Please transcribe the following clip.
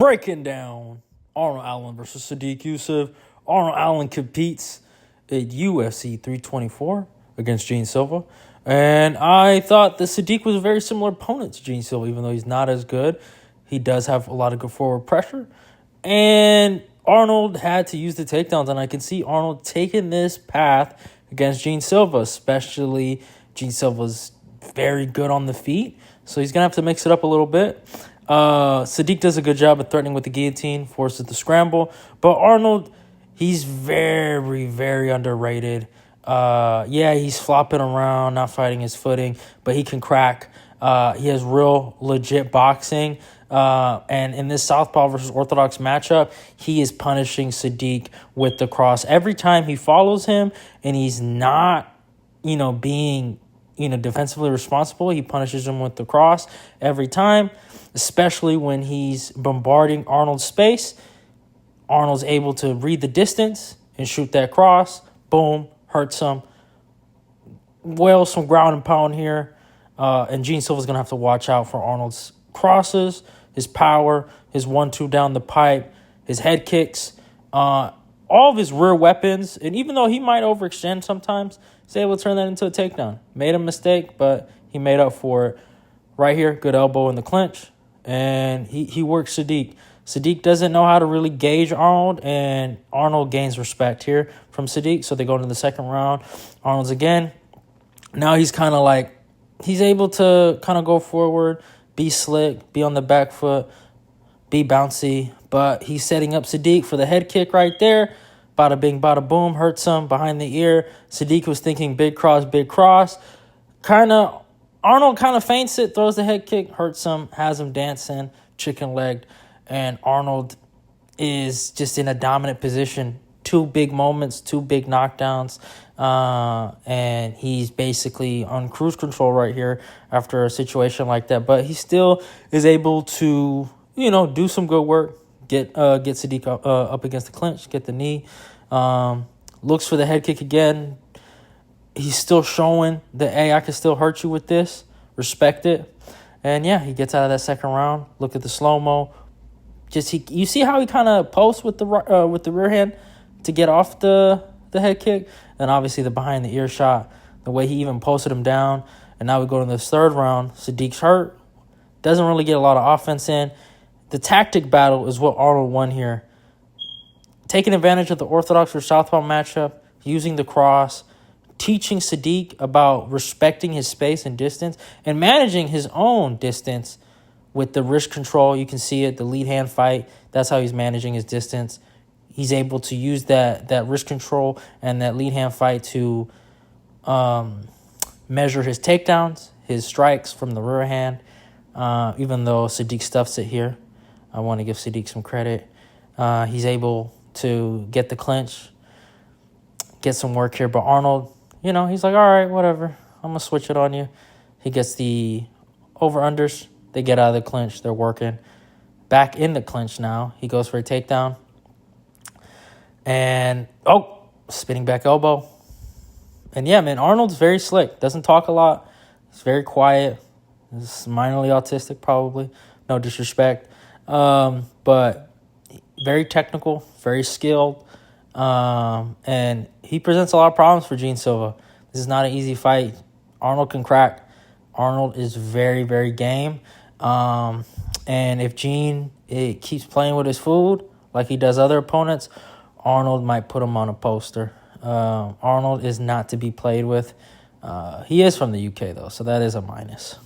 Breaking down Arnold Allen versus Sodiq Yusuff. Arnold Allen competes at UFC 324 against Gene Silva. And I thought that Sodiq was a very similar opponent to Gene Silva, even though he's not as good. He does have a lot of good forward pressure. And Arnold had to use the takedowns, and I can see Arnold taking this path against Gene Silva, especially Gene Silva's very good on the feet. So he's going to have to mix it up a little bit. Sodiq does a good job of threatening with the guillotine, forces the scramble. But Arnold, he's very, very underrated. He's flopping around, not fighting his footing, but he can crack. He has real legit boxing. And in this Southpaw versus Orthodox matchup, he is punishing Sodiq with the cross. Every time he follows him and he's not, being, defensively responsible, he punishes him with the cross every time, especially when he's bombarding Arnold's space. Arnold's able to read the distance and shoot that cross. Boom, hurts him. Well, some ground and pound here. And Gene Silva's going to have to watch out for Arnold's crosses, his power, his 1-2 down the pipe, his head kicks, all of his rear weapons. And even though he might overextend sometimes, he's able to turn that into a takedown. Made a mistake, but he made up for it. Right here, good elbow in the clinch. And he works Sodiq. Sodiq doesn't know how to really gauge Arnold, and Arnold gains respect here from Sodiq. So they go into the second round. Arnold's again. Now he's kind of like, he's able to kind of go forward, be slick, be on the back foot, be bouncy. But he's setting up Sodiq for the head kick right there. Bada bing, bada boom, hurts him behind the ear. Sodiq was thinking big cross, big cross. Arnold kind of feints it, throws the head kick, hurts him, has him dancing, chicken-legged. And Arnold is just in a dominant position. 2 big moments, 2 big knockdowns. And he's basically on cruise control right here after a situation like that. But he still is able to, do some good work. Get Sodiq up against the clinch, get the knee. Looks for the head kick again. He's still showing that, hey, I can still hurt you with this. Respect it. And, he gets out of that second round. Look at the slow-mo. You see how he kind of posts with the rear hand to get off the head kick? And obviously the behind the ear shot, the way he even posted him down. And now we go to this third round. Sodiq's hurt. Doesn't really get a lot of offense in. The tactic battle is what Arnold won here. Taking advantage of the Orthodox or Southpaw matchup, using the cross, teaching Sodiq about respecting his space and distance, and managing his own distance with the wrist control. You can see it, the lead hand fight. That's how he's managing his distance. He's able to use that wrist control and that lead hand fight to measure his takedowns, his strikes from the rear hand. Even though Sodiq stuffs it here, I want to give Sodiq some credit. He's able to get the clinch, get some work here. But Arnold, he's like, all right, whatever. I'm going to switch it on you. He gets the over-unders. They get out of the clinch. They're working. Back in the clinch now. He goes for a takedown. And, spinning back elbow. And, Arnold's very slick. Doesn't talk a lot. He's very quiet. He's minorly autistic, probably. No disrespect. But very technical, very skilled. And he presents a lot of problems for Gene Silva. This is not an easy fight. Arnold can crack. Arnold is very, very game. And if Gene keeps playing with his food like he does other opponents, Arnold might put him on a poster. Arnold is not to be played with. He is from the UK, though, so that is a minus.